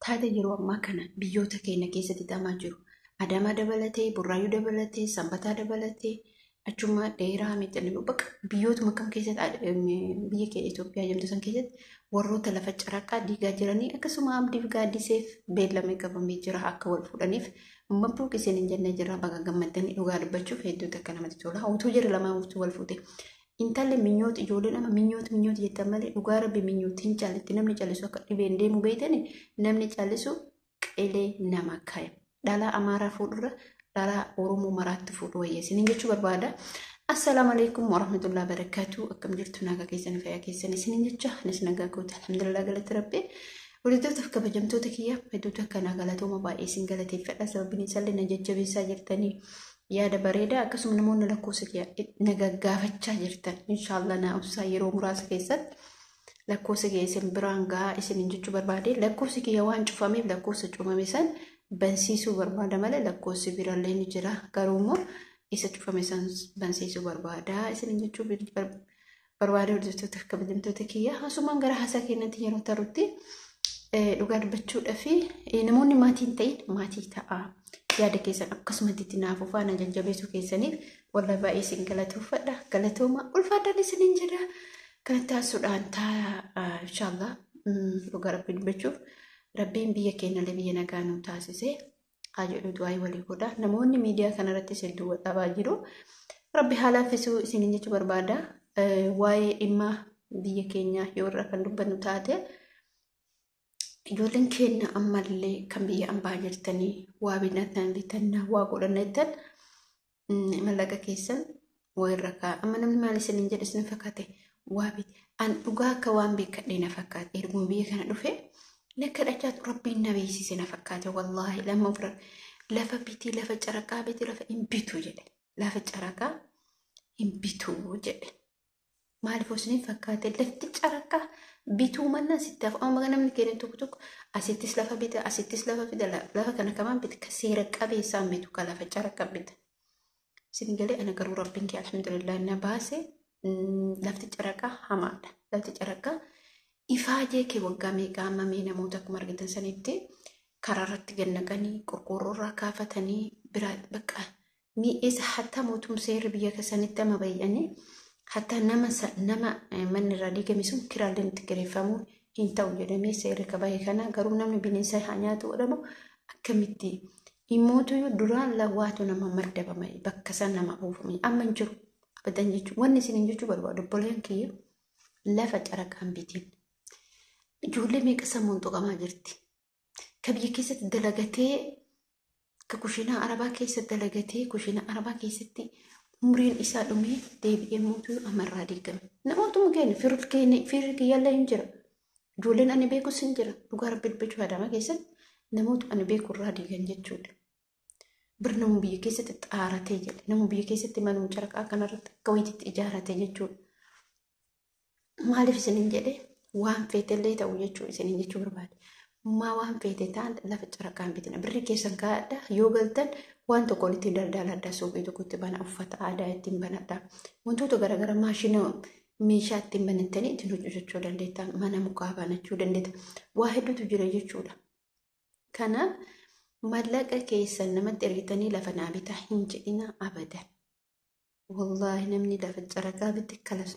taate yeroo ammaa kana biyyoota keenya keessatti ta'amaa jiru. Adaamaa dabalatee, Burraayyuu dabalatee, Sanbataa dabalatee, achuma dheeraa miidhanii bakka biyyootuma kam keessatti biyya keenya Itoophiyaa jedhamtu san keessatti warroota lafa caraqaa diigaa jiranii akkasuma abdiif gaaddiseef beellamee qabamee jira akka wal fuudhaniif mabruuq isin hin jenne jira baga gammaddanii dhugaa dubbachuuf hedduutu akka namatti tola. Utuu jira lamaan utuu wal fuute. Intalli minyoota ijoolleen ama minyoota jettan malee dhugaa rabbi minyoota hin caallitti namni callisu akka dhibeen deemu beeytani namni callisu qilee nama kaa'e. Dhalaa Amaaraa fuudhurra dhalaa Oromoo maraatti fuudhu wayyeessin jechuu barbaada. Assalamu alaikum warahmatullahi wabarakatuh. Akkam jirtu nagaa keessan fayyaa keessan isin jecha anis nagaa goote alhamdulillah galata rabbi. Walitti kabajamtoota kiyya hedduutu akka galatooma baay'ee isin galateeffadha sababiin isaallee na jajjabeessaa jirtanii yaada bareedaa akkasuma namoonni lakkoofsa kiyya nagaggaafachaa jirtan inshallah na obsaa yeroo muraasa keessatti lakkoofsa kiyya isin biraan gahaa isin jechuu barbaade lakkoofsi kiyya waan cufameef lakkoofsa cufame san bansiisuu barbaada malee lakkoofsi biraallee ni jira garuu immoo isa cufame san bansiisuu barbaada isin jechuu barbaade hojjettoota kabajamtoota kiyya asumaan gara haasaa keenyatti yeroo tarutti dhugaa dubbachuudhaa fi namoonni maatiin ta'in maatii ta'a yaada keessan akkasumatti itti naafuu faana jajjabeessuu keessaniif wallahi baay'ee isin galatoomfadha galatooma ulfaadhaan isiniin jedha kan taasisuudhaan ta'a inshallah dhugaa rabbi dubbachuuf rabbiin biyya keenyallee biyya nagaa nu taasise haa jedhu du'aa walii godha namoonni miidiyaa kanarratti hedduu dhabaa jiru rabbi haala fisuu isiniin jechuu barbaada waa'ee dhimma biyya keenyaa yoo irra kan dubbannu taate ijoolleen keenya ammallee kan biyya ambaa jirtanii waa binatan bitannaa waa godhannatan mallaqa keessan waa irra kaa amma namni maal isiniin jedhe isin fakkaate waa bit an dhugaa akka waan beekadhee na fakkaate erguma biyya kana dhufe lakka dhachaatu rabbiin na beeksise na fakkaate wallaahi lamma ofirra lafa bitii lafa caraqaa biti lafa hin bitu jedhe lafa caraqaa hin bitu jedhe maaliif osiniin fakkaate lafti caraqaa bituu manna sittaaf amma namni keenya tokko asittis lafa bita asittis lafa bita lafa kana kamaan bita ka seera qabeessaan bitu ka lafa caraqaa bita isin galee ana garuu rabbiin kee alhamdulillah na baase lafti caraqaa hamaadha lafti caraqaa ifaajee kee waggaa meeqaa ammamee namoota akkuma argitan sanitti karaa irratti gannaqanii qorqoorroo irraa kaafatanii biraa bakka mi'eessa hatta mootum seerri biyya keessanitti ama bayyanii hatta nama manni irraa diigame sun kiraalleen itti kireeffamuu hin ta'u jedhamee seerri qabaa'e kana garuu namni bineensa haa nyaatu godhamu akkamitti himmootu duraan lawaatu nama maddabame bakka san nama buufame amma hin jiru abadan jechuun wanni isin jechuu barbaadu obboleen kiyya lafa caraqaan bitiin ijoollee meeqa sammuun tuqamaa jirti ka biyya keessatti dalagatee ka kushiinaa arabaa keessatti dalagatee kushiinaa arabaa keessatti umriin isaa dhumee deebi'ee mootuu amarraa diigame namootuma keenya firri kiyyaallee hin jira ijoolleen ani beekus hin jira dhugaa rabbi dubbachuu adaamaa keessatti namoota ani beeku irraa diigan jechuudha bir namu biyya keessatti xaaratee jedhe namu biyya keessatti manuma caraqaa kanarratti akka wayititti ijaarate jechuudha maaliif isinin jedhe waan feetellee ta'u jechuu isinin jechuu barbaade maa waan feete ta'an lafa caraqaan bitina birri keessan kaa'adha yoo galtan waan tokko walitti daldaladha suuqii tokkotti bana uffata aadaa ittiin banadha wantoota garaagaraa maashina meeshaa ittiin banatanii ittiin hojjechuu dandeettan mana mukaa banachuu dandeetta waa hedduutu jira jechuudha kanaaf mallaqa keessan namatti ergitanii lafa naa bitaa hin jedhina abadan wallaahi namni lafa caraqaa bitti kalas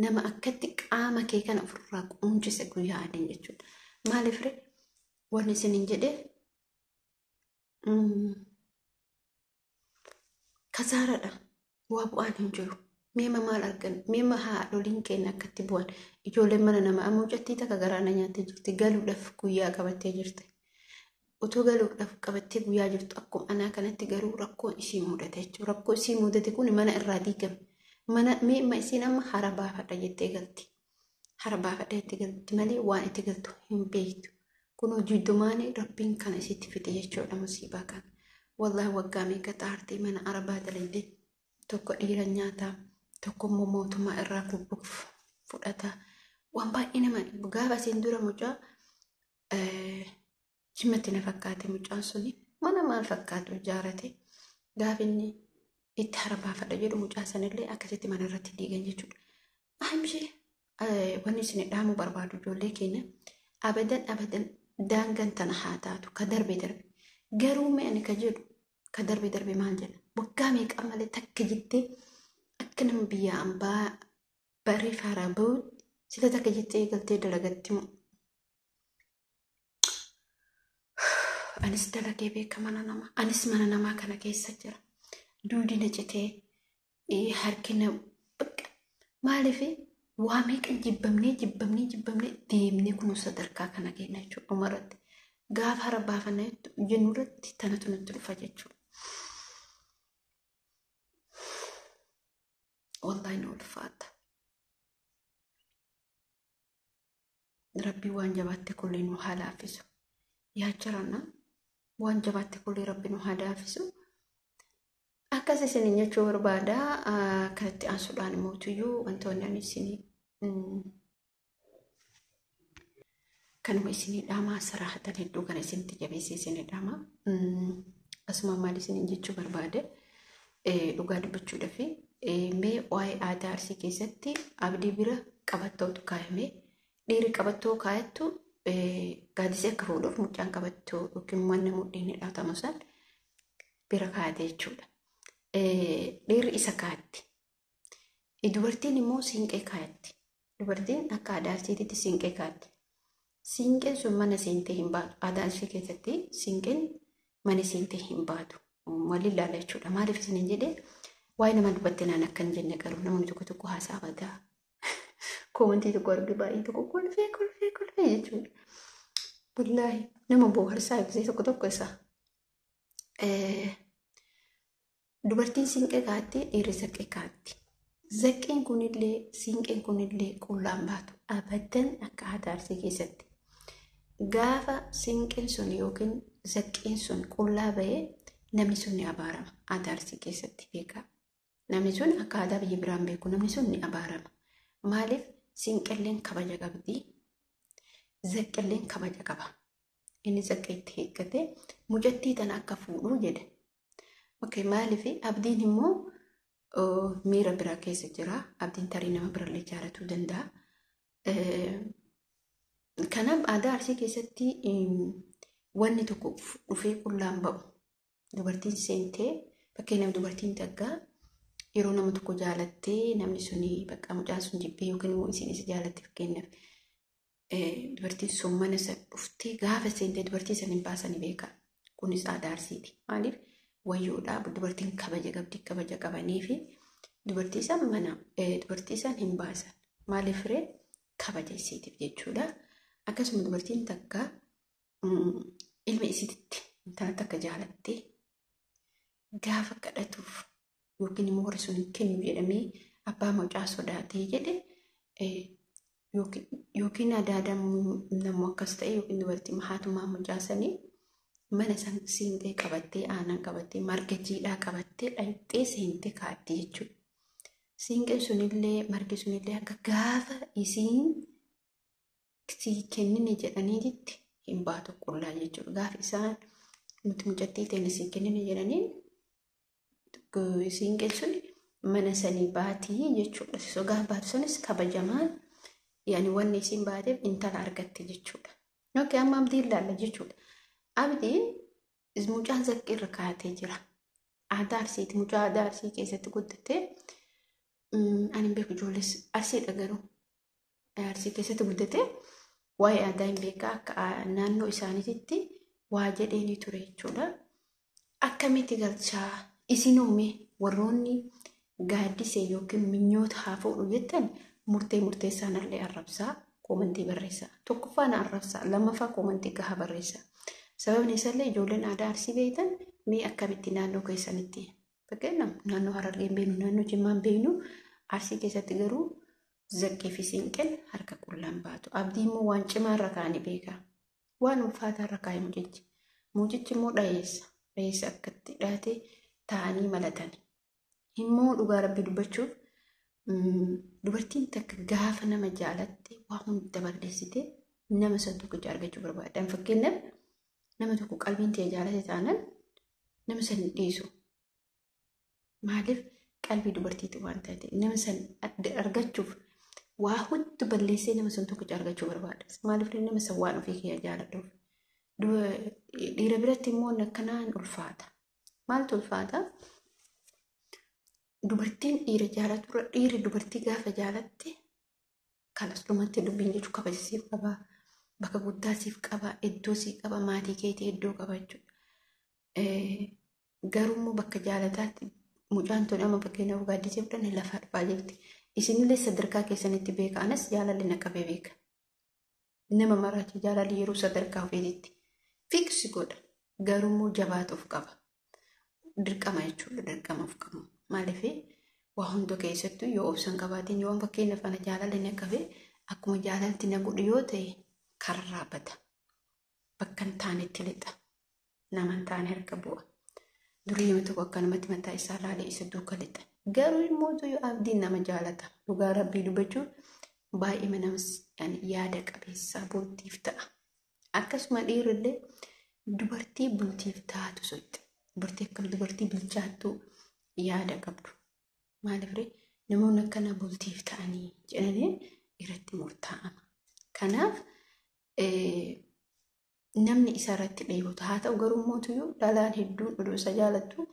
nama akkatti qaama kee kana ofirraa quuncise guyyaa adan jechuudha maaliif wanni isinin jedhe kasaaradha waa bu'aan hin jiru meema maal argan meema haadholiin keenya akkatti bu'an ijoolleen mana nama amma hojjattii takka garaana nyaattee jirti galuudhaaf guyyaa qabattee jirti otoo galuudhaaf qabattee guyyaa jirtu akkuma anaa kanatti garuu rakkoon isii mudate jechuudha rakkoo isii mudate kun mana irraa diigame mana meema isiin amma hara baafadha jettee galti hara baafadha jettee galti malee waan itti galtu hin beektu kun hojii dumaanii rabbiin kana isitti fide jechuudha musiibaa kana wallahi waggaa meeqa xaartii mana arabaa dalayde tokko dhiira nyaataa tokko immoo mootummaa irraa kubbuuf fudhata waan baay'ee nama gaafa isin dura mucaa jimatti na fakkaate mucaan suni mana maal fakkaatu ijaarate gaafa inni itti harbaafadha jedhu mucaa sanillee akkasitti mana irratti diigan jechuudha ahimshee wanni isin dhaamuu barbaadu ijoollee keenya abadan daangan tana haa taatu ka darbe garuu mee ani ka jedhu ka darbe maal jedha waggaa meeqa malee takka jettee akka nama biyya ambaa baree faaraa bahuutti sila takka jettee eegaltee dalagatti moo anis dalagee beeka anis mana namaa kana keessa jira duudina citee harkina maaliif waa meeqa jibbamnee deemnee kun sadarkaa kana keenya jechuudha umarratti gaafa hara baafannee jennurratti tanatu nutti dhufa jechuudha. Wallahi nu ulfaata. Rabbi waan jabaatte kullee nu haa laaffisu. Yaa jirana waan jabaatte kullee Rabbi nu haa laaffisu. Akkas isin jechuu barbaada kanatti aansuudhaan mootiyyuu wantoonni ani isinii kanuma isinii dhaamaa saraahatan hedduu kana isinitti jabeessee isinii dhaamaa asuma maal isin jechuu barbaade dhugaa dubbachuudhaaf mee waa'ee aadaa Arsii keessatti abdii bira qabattootu kaa'ame dhiirri qabattoo kaa'attu gaaddisee akka fuudhuuf mucaan qabattoo yookiin manni mudhiin hidhatamu san bira kaa'ate jechuudha. Dhiirri isa kaa'atti. Dubartiin immoo siinqee kaa'atti. Dubartiin akka aadaa Arsiitti siinqee kaa'atti. Siinqeen sun mana seentee hin baatu. Aadaa Arsii keessatti siinqeen mana seentee hin baatu. Waliin ilaala jechuudha. Maaliif isin jedhee waa'ee nama dubbatti naan akka hin jenne garuu namoonni tokko haasaa badaa. Koomantii tokko argi baay'ee tokko kolfee jechuudha. Wallaahi nama bohaarsaa ibsee tokko isaa. Dubartiin siinqee kaa'atti dhiirri zaqqee kaa'atti. Zaqqeen kunillee siinqeen kunillee qullaan baatu abadan akka aadaa Arsii keessatti. Gaafa siinqeen sun yookiin zaqqeen sun qullaa bahee namni sun ni abaarama aadaa Arsii keessatti beekaa. Namni sun akka aadaa biyya biraan beeku namni sun ni abaarama. Maaliif siinqelleen kabaja qabdi zaqqelleen kabaja qaba. Inni zaqqee itti eeggate mucattii tana akka fuudhuu jedhe. Okay, maaliif abdiin immoo miira biraa keessa jira. Abdiin tarii nama birallee jaalatuu danda'a. Kanaaf aadaa Arsii keessatti wanni tokko dhufee qullaan ba'u. Dubartiin seentee fakkeenyaaf dubartiin daggaa yeroo nama tokko jaalattee namni suni bakka mucaan sun jibbee yookiin immoo isin isa jaalatte fakkeenyaaf dubartiin sun mana isa dhuftee gaafa seentee dubartii sana hin baasanii beeka. Kunis aadaa Arsiiti. Maaliif? Wayyoodhaa dubartiin kabaja qabanii fi dubartii isaan hin baasan. Maaliif ree kabaja isiitiif jechuudha. Akkasuma dubartiin takka ilma isiititti intala takka jaalattee gaafa kadhatuuf yookiin immoo warri sun hin kennu jedhamee abbaa mucaa sodaatee jedhe yookiin adaadaan namoo akkas ta'e yookiin dubartii haatumaa mucaa sanii mana siinqee qabattee aannan qabattee marga jiidhaa qabattee dhayxee seentee kaa'atti jechuudha. Siinqeen sunillee margi sunillee akka gaafa isiin sii kennine jedhaniitti hin baatu qullaa jechuudha. Gaafa isaan nuti mucattii teenya sii kennine jedhaniin siinqeen sun mana sanii baatii jechuudha. So gaafa baatu sanis kabajamaan yaani wanni isiin baateef intala argatte jechuudha. Yookiin amma abdii ilaalla jechuudha. Abdiin mucaan zaqqee irra kaa'atee jira. Aadaa Arsiiti. Mucaa aadaa Arsii keessatti guddattee ani beeku ijoolles Arsiidha garuu Arsii keessatti guddattee waa'ee aadaa hin beekaa akka naannoo isaaniitti waa jedheenii ture jechuudha. Akkamitti galchaa isin uumee warroonni gaaddisee yookiin minyoota haa fuudhu jettan murteessaan illee arrabsaa koomantii barreessaa. Tokkoffaan arrabsaa lammaffaa koomantii gahaa barreessaa. Sababni isaallee ijoolleen aadaa Arsii beektan mee akkamitti naannoo keessanitti fakkeenyaaf naannoo Harargeen beeknu naannoo Jimmaan beeknu Arsii keessatti garuu zaqqee fi siinqeen harka qullaan baatu. Abdii immoo waan cimaa irra kaa'anii beeka. Waan ulfaataa irra kaa'e mucichi. Mucichi immoo dhayeessa akkatti dhaatee taa'anii malatan. Immoo dhugaa Rabbii dubbachuuf dubartiin takka gaafa nama jaalatte waa hunda balleessite nama san tokkicha argachuu barbaadan. Fakkeenyaaf nama tokko qalbiin ta'e jaalate taanaan nama san dhiisu. Maaliif qalbii dubartiiti waan taate nama san argachuuf waa hunda balleessee nama san tokkicha argachuu barbaada. Maaliif nama san waan ofii kee jaaladhuuf dhiira biratti immoo akkanaan ulfaata. Maaltu ulfaata? Dubartiin dhiira jaalaturra dhiirri dubartii gaafa jaalatte kanas dhumatti dubbiin jechuun kabajasiif qaba. Bakka guddaa siif qaba. Iddoo siif qaba. Maatii keetii iddoo qaba jechuudha. Garuu bakka jaalataatti mucaan tun amma fakkeenyaaf gaaddisee fudhanne lafaa dhufaa jirti. Isinillee sadarkaa keessanitti beeka. Anas jaalalli na qabee beeka. Nama maraatti jaalalli yeroo sadarkaa ofiitti fiksi godha. Garuu jabaatuuf qaba. Dirqama jechuudha. Dirqama of qabu. Maaliif waa hunda keessattuu yoo obsan qabaatiin yoo fakkeenyaaf ana jaalalli na qabee akkuma jaalalti na godhu yoo ta'e karraa bata. Bakka hin taanetti lixa. Nama hin taane harka bu'a. Durii yoo tokko akkanumatti mataa isaa laalee isa duuka lixa. Garuu immoo yoo abdiin nama jaalata. Dhugaa Rabbii dubbachuun baay'ee namas yaada qabeessaa bultiif ta'a. Akkasuma dhiirrillee dubartii bultiif taatu sotti. Dubartii akkam dubartii bilchaattuu yaada qabdu. Maaliif namoonni akkana bultiif ta'anii jedhanii irratti murtaa'ama. Kanaaf namni isa irratti dheebotu haa ta'u garuu mootuyyuu dhalaan hedduun oduu isa jaalattu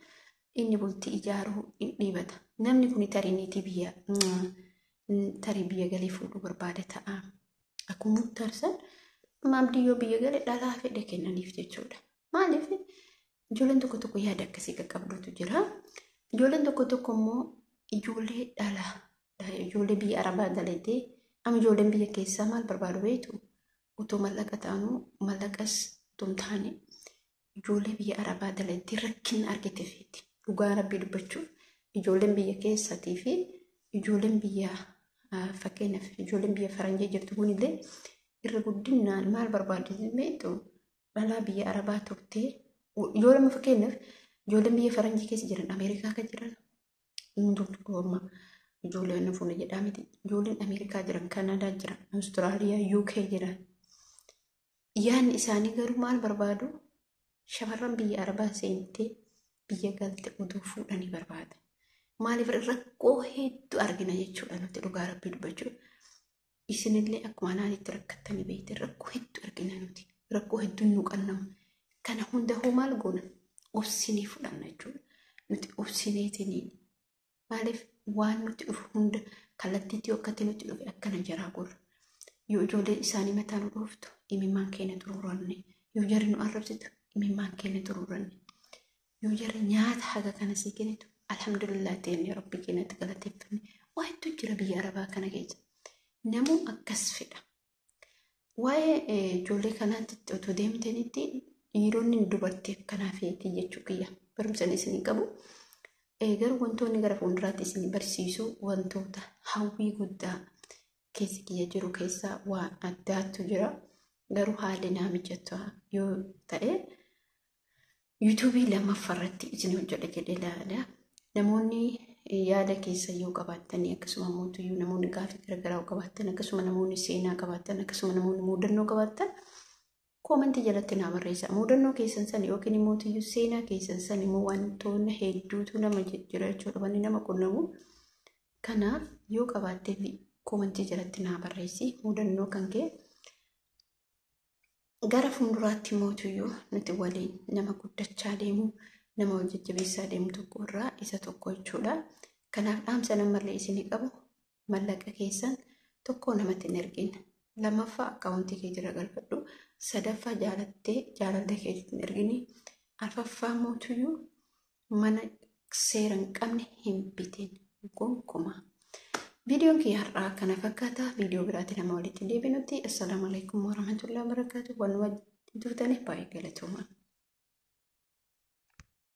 inni bultii ijaaruu hin dhiibata. Namni kun tarii biyya galii fuudhuu barbaada ta'a. Akkuma tarsan maamdii yoo biyya galee dhalaa fedhe kennaniif jechuudha. Maaliif ijoolleen tokko tokko yaada akkasii qaqqabduutu jira. Ijoolleen tokko tokko immoo ijoollee dhalaa ijoollee biyya arabaa galatee amma ijoolleen biyya keessaa maal barbaadu beektu? Utoo mallaqa taanuu mallaqas utoo taane ijoollee biyya arabaa galatee rakkina argite feeti. Dhugaa Rabbii dubbachuuf ijoolleen biyya keessatii fi ijoolleen biyya fakkeenyaaf ijoolleen biyya faranjii jirtu kunillee irra guddinaan maal barbaadu beektu? Dhalaa biyya arabaa turtee ijoolleen fakkeenyaaf ijoolleen biyya faranjii keessa jiran Ameerikaa kan jiran hundumtuu ijoolleen fuula jedhaa miti. Ijoolleen Ameerikaa jiran, Kanaadaa jiran, Awustiraaliyaa, UK jiran. Yaanni isaanii garuu maal barbaadu? Shamarran biyya arabaa seentee biyya galte oduu fuudhanii barbaada. Maaliif rakkoo hedduu argina jechuudha nuti dhugaa Rabbii dubbachuu. Isinillee akkuma naanitti rakkattanii beekte rakkoo hedduu argina nuti. Rakkoo hedduu nu qannamu. Kana hunda hoo maal goona? Obsinee fudhanna jechuudha. Nuti obsineetiin maaliif waan nuti dhufu hunda kallattiitti akkatti nuti dhufe akkana jaraa gorra. Yoo ijoolleen isaanii mataa nu dhuftu imimmaan keenya xuruuranne. Yoo jarri nu arrabsitu imimmaan keenya xuruuranne. Yoo jarri nyaata haga kana sii kennitu alhamdulillah ta'ee Rabbi keenyatti galateeffanne. Waa hedduu jira biyya arabaa kana keessa. Namuu akkas fedha. Waa'ee ijoollee kanaatti otoo deemtanitti dhiironni dubartiif kanaaf heetii jechuu kiyya. Barumsaan isin qabu. Garuu wantoonni gara fuulduraatti isin barsiisu wantoota hawwii guddaa keessa kiyya jiru keessaa waan addaatu jira. Garuu haalli naa mijatu yoo ta'e yuutuubii lammaffaarratti isin hojjedha jedhee ilaala. Namoonni yaada keessa yoo qabaatanii akkasuma mootuyyuu namoonni gaafii garagaraa qabaatan akkasuma namoonni seenaa qabaatan akkasuma namoonni muudannoo qabaatan koomentii jalatti naa barreessaa. Muudannoo keessan san yookiin immoo seenaa keessan san immoo wantoonni hedduutu nama jira jechuudha wanni nama qunnamu. Kanaaf yoo qabaattee koomentii jalatti naa barreessi muudannoo kan kee gara fuulduraatti mootuyyuu nuti waliin nama guddachaa deemu nama hojjechiisaa deemu tokko irraa isa tokko jechuudha. Kanaaf dhaamsa namarraa isinii qabu mallaqa keessan tokko namatti hin ergine. Lammaffaa akkaawuntii kee jira galfadhu. Sadaffaa jaalallee kee hin ergine. Arfaffaa mootuyyuu mana seera hin qabne hin bitin gonkumaa. Viidiyoon kiyya har'aa kana fakkaata. Viidiyoo biraatti nama walitti deebinutti. Assalaamu alaikum warahmatullahi wabarakatuh. Waan wajjin turtaniif baay'ee galatooma.